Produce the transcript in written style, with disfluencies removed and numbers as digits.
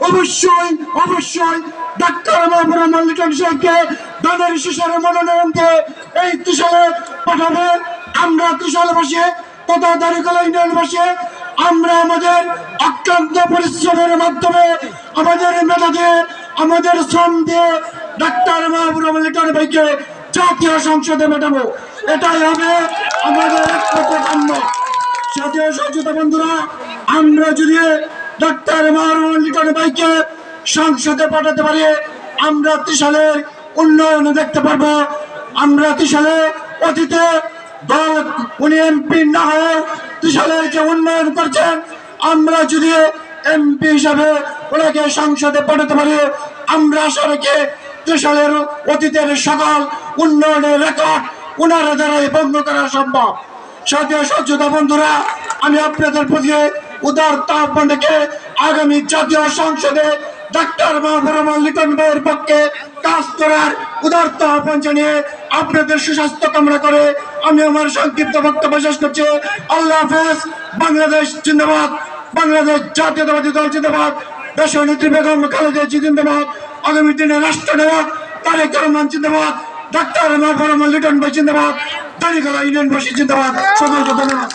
অবশ্যই অবশ্যই ডাক্তার মাহবুব রহমান লিটন সাহেবকে দানের শিশারে মনোনয়ন দিয়ে এই ত্রিশালে পাঠাবেন। আমরা ত্রিশালে বসে তথা দাঁড়িকলা ইউনিয়ন বসে আমরা আমাদের অক্লান্ত পরিশ্রমের মাধ্যমে আমাদের মেধা দিয়ে আমাদের শ্রম দিয়ে ডাক্তার মাহবুব রহমান লিটন ভাইকে জাতীয় সংসদে পাঠাবো। এটাই হবে আমাদের একমাত্র কাম্য। সাথে সচেতন বন্ধুরা, আমরা যদি ডাক্তার মাহবুব রহমান লিটন ভাইকে সংসদে পাঠাতে পারি আমরা ত্রিশালের উন্নয়ন দেখতে পারবো। আমরা ত্রিশালে অতীতে দল উনি এমপি না হয়ে ত্রিশালের যে উন্নয়ন করছেন আমরা যদি এমপি হিসাবে ওনাকে সংসদে পাঠাতে পারি আমরা আশা রেখে ত্রিশালের অতীতের সকল উন্নয়নের রেকর্ড ওনারা দ্বারাই ভঙ্গ করা সম্ভব। সাথে সচেতন বন্ধুরা, আমি আপনাদের প্রতি উদারতা আহ্বান রেখে আগামী জাতীয় সংসদে ডাক্তার মাহবুব রহমান লিটন ভাইয়ের পক্ষে কাজ করার উদারতা আহ্বান জানিয়ে আপনাদের সুস্বাস্থ্য কামনা করে আমি আমার সংক্ষিপ্ত বক্তব্য শেষ করছি। আল্লাহ হাফেজ। বাংলাদেশ জিন্দাবাদ, বাংলাদেশ জাতীয়তাবাদী দল জিন্দাবাদ, দেশের নেত্রী বেগম খালেদা জিয়া জিন্দাবাদ, আগামী দিনে রাষ্ট্রনায়ক তারেক রহমান জিন্দাবাদ, ডাক্তার মাহবুব রহমান লিটন ভাই জিন্দাবাদ, দাঁড়িকলা ইউনিয়নবাসী জিন্দাবাদ। সকলকে ধন্যবাদ।